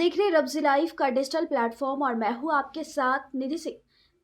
देख रहे रब्ज़ी लाइव का डिजिटल प्लेटफॉर्म और मैं हूं आपके साथ निधि सिंह।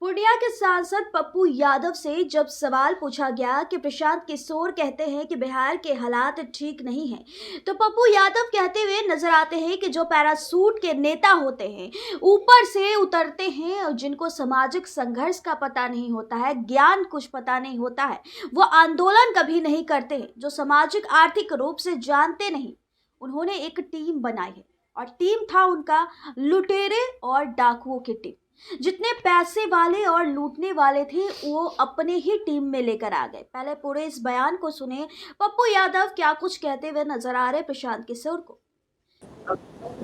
पूर्णिया के सांसद पप्पू यादव से जब सवाल पूछा गया कि प्रशांत किशोर कहते हैं कि बिहार के हालात ठीक नहीं हैं, तो पप्पू यादव कहते हुए नजर आते हैं कि जो पैरासूट के नेता होते हैं, ऊपर से उतरते हैं और जिनको सामाजिक संघर्ष का पता नहीं होता है, ज्ञान कुछ पता नहीं होता है, वो आंदोलन कभी नहीं करते हैं। जो सामाजिक आर्थिक रूप से जानते नहीं, उन्होंने एक टीम बनाई है और टीम था उनका लुटेरे और डाकुओं की टीम। जितने पैसे वाले और लूटने वाले थे वो अपने ही टीम में लेकर आ गए। पहले पूरे इस बयान को सुने, पप्पू यादव क्या कुछ कहते हुए नजर आ रहे प्रशांत किशोर को।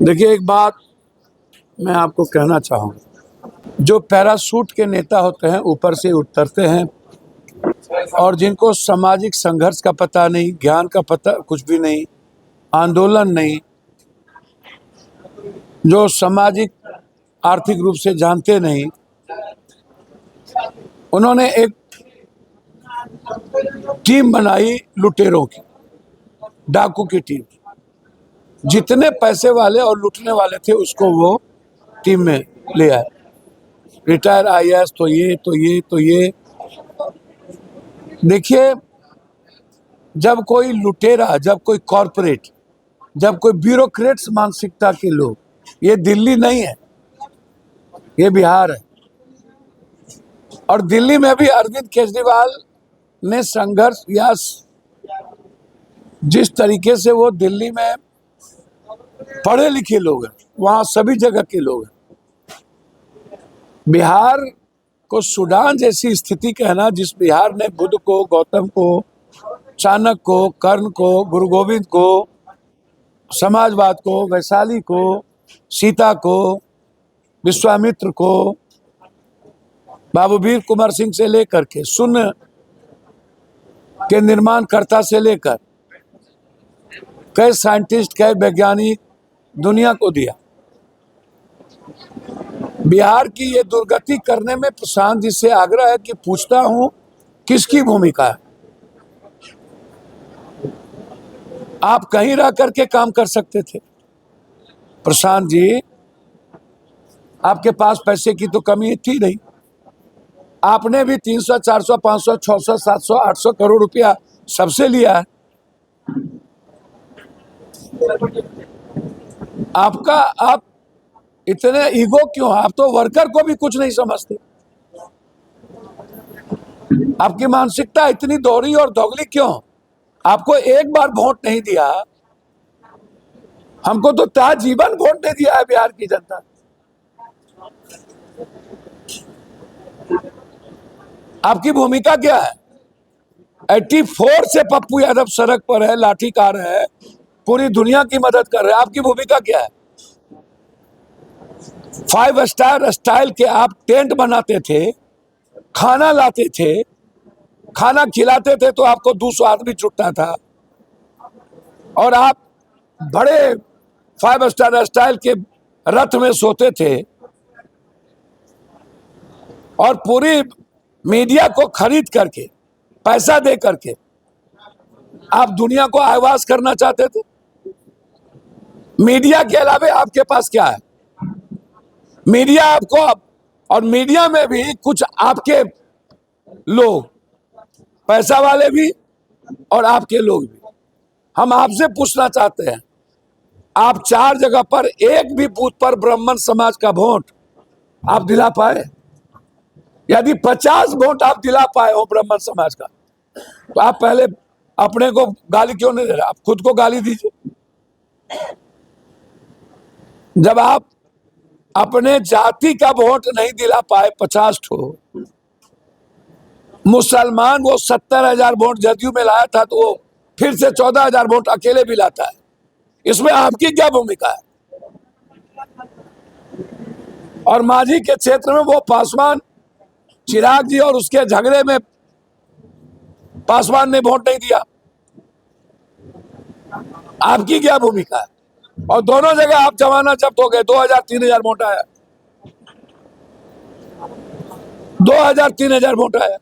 देखिए, एक बात मैं आपको कहना चाहूँगा, जो पैरासूट के नेता होते हैं ऊपर से उतरते हैं और जिनको सामाजिक संघर्ष का पता नहीं, ज्ञान का पता कुछ भी नहीं, आंदोलन नहीं, जो सामाजिक आर्थिक रूप से जानते नहीं, उन्होंने एक टीम बनाई लुटेरों की, डाकू की टीम। जितने पैसे वाले और लूटने वाले थे उसको वो टीम में ले आए। रिटायर आईएएस तो ये। देखिए, जब कोई लुटेरा, जब कोई कॉरपोरेट, जब कोई ब्यूरोक्रेट्स मानसिकता के लोग, ये दिल्ली नहीं है, ये बिहार है। और दिल्ली में भी अरविंद केजरीवाल ने संघर्ष या जिस तरीके से वो दिल्ली में पढ़े लिखे लोग हैं, वहां सभी जगह के लोग हैं। बिहार को सूडान जैसी स्थिति कहना, जिस बिहार ने बुद्ध को, गौतम को, चाणक्य को, कर्ण को, गुरु गोविंद को, समाजवाद को, वैशाली को, सीता को, विश्वामित्र को, बाबू वीर कुंवर सिंह से लेकर के शून्य के निर्माणकर्ता से लेकर कई साइंटिस्ट, कई वैज्ञानिक दुनिया को दिया। बिहार की ये दुर्गति करने में प्रशांत जी से आग्रह है कि पूछता हूं, किसकी भूमिका है? आप कहीं रह करके काम कर सकते थे प्रशांत जी, आपके पास पैसे की तो कमी थी नहीं। आपने भी 300, 400, 500, 600, 700, 800 करोड़ रुपया सबसे लिया है। आप इतने ईगो क्यों? आप तो वर्कर को भी कुछ नहीं समझते। आपकी मानसिकता इतनी दोहरी और दोगली क्यों? आपको एक बार वोट नहीं दिया, हमको तो ताजीवन वोट नहीं दिया है बिहार की जनता। आपकी भूमिका क्या है? 84 से पप्पू यादव सड़क पर है, लाठी कार है, पूरी दुनिया की मदद कर रहे हैं। आपकी भूमिका क्या है? 5 स्टार स्टाइल के आप टेंट बनाते थे, खाना लाते थे, खाना खिलाते थे तो आपको 200 आदमी जुटता था, और आप बड़े 5 स्टार स्टाइल के रथ में सोते थे और पूरी मीडिया को खरीद करके, पैसा दे करके आप दुनिया को आह्वास करना चाहते थे। मीडिया के अलावा आपके पास क्या है? मीडिया आपको, और मीडिया में भी कुछ आपके लोग, पैसा वाले भी और आपके लोग भी। हम आपसे पूछना चाहते हैं, आप 4 जगह पर एक भी बूथ पर ब्राह्मण समाज का वोट आप दिला पाए? यदि 50 वोट आप दिला पाए हो ब्राह्मण समाज का, तो आप पहले अपने को गाली क्यों नहीं दे रहे? आप खुद को गाली दीजिए। जब आप अपने जाति का वोट नहीं दिला पाए 50 ठो, मुसलमान वो 70,000 वोट जदयू में लाया था, तो वो फिर से 14,000 वोट अकेले भी लाता है। इसमें आपकी क्या भूमिका है? और मांझी के क्षेत्र में वो पासवान, चिराग जी और उसके झगड़े में पासवान ने वोट नहीं दिया। आपकी क्या भूमिका है? और दोनों जगह आप जमाना जब्त हो गए, 2,000 3,000 वोट आया, 2,000 3,000 वोट आया।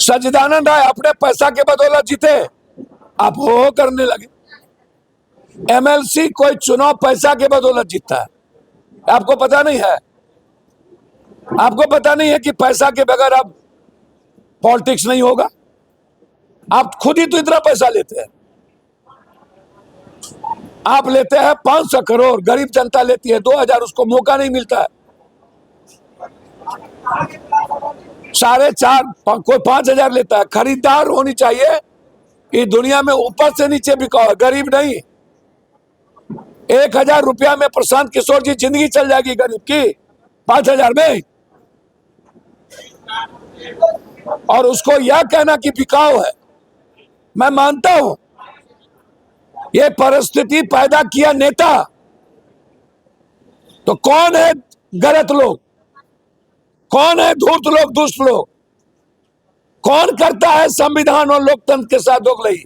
सच्चिदानंद राय अपने पैसा के बदौलत जीते, आप हो करने लगे। एमएलसी कोई चुनाव पैसा के बदौलत जीतता है। आपको पता नहीं है? आपको पता नहीं है कि पैसा के बगैर अब पॉलिटिक्स नहीं होगा? आप खुद ही तो इतना पैसा लेते हैं। आप लेते हैं 500 करोड़, गरीब जनता लेती है 2000, उसको मौका नहीं मिलता है। 4.5 कोई 5000 लेता है। खरीदार होनी चाहिए इस दुनिया में, ऊपर से नीचे बिकाओ, गरीब नहीं। 1000 रुपया में प्रशांत किशोर जी जिंदगी चल जाएगी गरीब की, 5000 में। और उसको यह कहना कि बिकाऊ है, मैं मानता हूं ये परिस्थिति पैदा किया नेता। तो कौन है गलत लोग, कौन है धूर्त लोग, दुष्ट लोग? कौन करता है संविधान और लोकतंत्र के साथ दोगलई?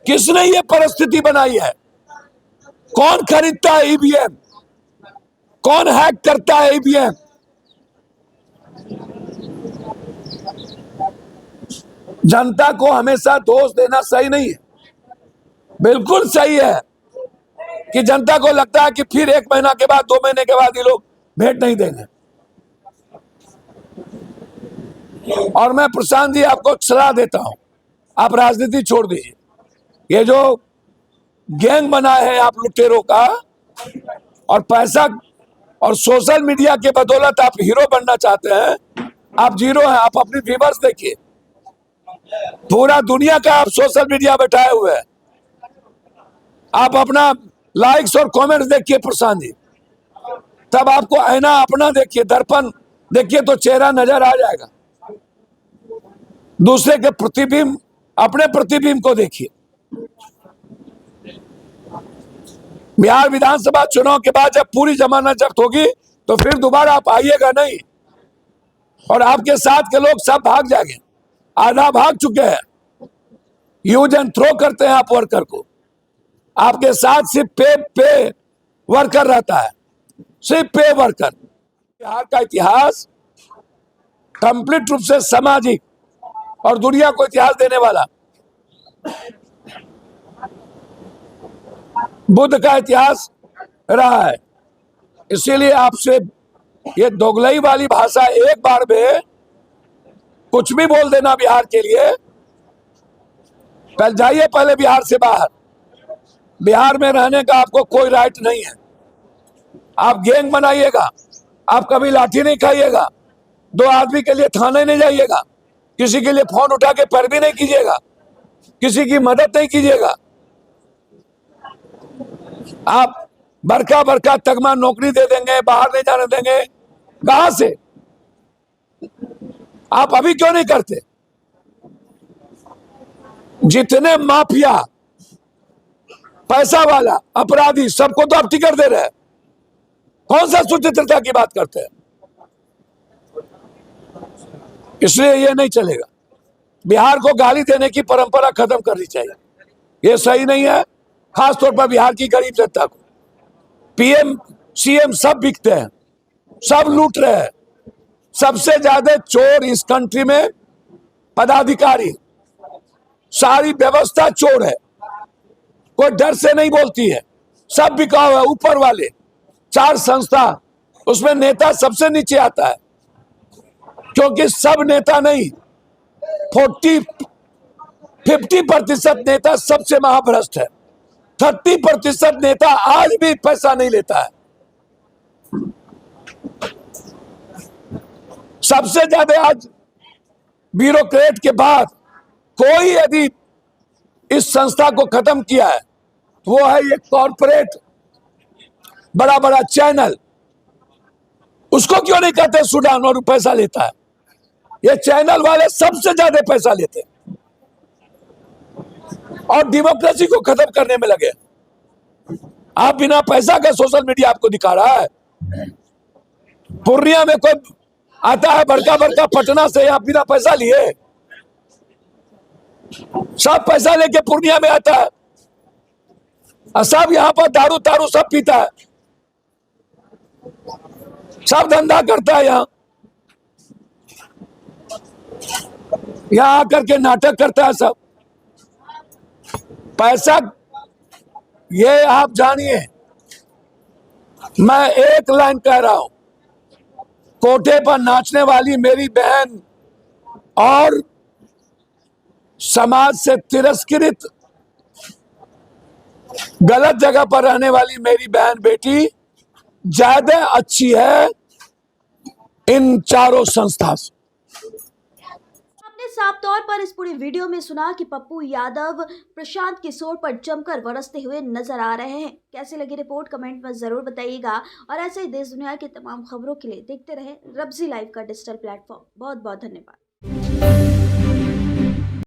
किसने ये परिस्थिति बनाई है? कौन खरीदता है ईवीएम? कौन हैक करता है ईवीएम? जनता को हमेशा दोष देना सही नहीं है। बिल्कुल सही है कि जनता को लगता है कि फिर 1 महीना के बाद, 2 महीने के बाद ये लोग भेंट नहीं देंगे। और मैं प्रशांत जी आपको सलाह देता हूं, आप राजनीति छोड़ दीजिए। ये जो गैंग बना है आप लुटेरों का, और पैसा और सोशल मीडिया के बदौलत आप हीरो बनना चाहते हैं, आप जीरो हैं। आप अपनी व्यूअर्स देखिए, पूरा दुनिया का आप सोशल मीडिया बैठाए हुए हैं। आप अपना लाइक्स और कमेंट्स देखिए प्रशांत जी, तब आपको आईना अपना देखिए, दर्पण देखिए तो चेहरा नजर आ जाएगा। दूसरे के प्रतिबिंब, अपने प्रतिबिंब को देखिए। बिहार विधानसभा चुनाव के बाद जब पूरी जमानत जब्त होगी तो फिर दोबारा आप आइएगा नहीं, और आपके साथ के लोग सब भाग जाएंगे। आधा भाग चुके हैं, यूज एंड थ्रो करते हैं आप वर्कर को। आपके साथ सिर्फ पे वर्कर रहता है, सिर्फ पे वर्कर। बिहार का इतिहास कंप्लीट रूप से सामाजिक और दुनिया को इतिहास देने वाला बुद्ध का इतिहास रहा है। इसीलिए आपसे ये दोगलई वाली भाषा, एक बार में कुछ भी बोल देना बिहार के लिए, पहले जाइए पहले बिहार से बाहर। बिहार में रहने का आपको कोई राइट नहीं है। आप गैंग बनाइएगा, आप कभी लाठी नहीं खाइएगा, 2 आदमी के लिए थाने नहीं जाइएगा, किसी के लिए फोन उठा के पैरवी नहीं कीजिएगा, किसी की मदद नहीं कीजिएगा। आप बड़का बड़का तगमा नौकरी दे देंगे, बाहर नहीं जाने देंगे, कहां से? आप अभी क्यों नहीं करते? जितने माफिया, पैसा वाला, अपराधी, सबको तो आप टिकट दे रहे हैं। कौन सा सुचित्रता की बात करते हैं? इसलिए ये नहीं चलेगा। बिहार को गाली देने की परंपरा खत्म करनी चाहिए, ये सही नहीं है। खासतौर पर बिहार की गरीब जनता को पीएम सीएम सब बिकते हैं, सब लूट रहे हैं। सबसे ज्यादा चोर इस कंट्री में पदाधिकारी, सारी व्यवस्था चोर है, कोई डर से नहीं बोलती है, सब बिकाऊ है। ऊपर वाले 4 संस्था, उसमें नेता सबसे नीचे आता है, क्योंकि सब नेता नहीं, 50% नेता सबसे महाभ्रष्ट है। 30% नेता आज भी पैसा नहीं लेता है। सबसे ज्यादा आज ब्यूरोक्रेट के बाद कोई यदि इस संस्था को खत्म किया है, वो है ये कॉर्पोरेट बड़ा बड़ा चैनल। उसको क्यों नहीं कहते सुडान, और पैसा लेता है? ये चैनल वाले सबसे ज्यादा पैसा लेते हैं और डेमोक्रेसी को खत्म करने में लगे। आप बिना पैसा का सोशल मीडिया आपको दिखा रहा है। पूर्णिया में कोई आता है बड़का बड़का पटना से, आप बिना पैसा लिए, सब पैसा लेके पूर्णिया में आता है, और सब यहां पर दारू तारू सब पीता है, सब धंधा करता है। यहां आकर के नाटक करता है सब। पैसा ये आप जानिए, मैं एक लाइन कह रहा हूं, कोठे पर नाचने वाली मेरी बहन और समाज से तिरस्कृत गलत जगह पर रहने वाली मेरी बहन बेटी ज्यादा अच्छी है इन चारों संस्था से। आपने साफ तौर पर इस पूरी वीडियो में सुना कि पप्पू यादव प्रशांत किशोर पर जमकर बरसते हुए नजर आ रहे हैं। कैसी लगी रिपोर्ट कमेंट में जरूर बताइएगा और ऐसे ही देश दुनिया की तमाम खबरों के लिए देखते रहे रब्जी लाइव का डिजिटल प्लेटफॉर्म। बहुत बहुत धन्यवाद।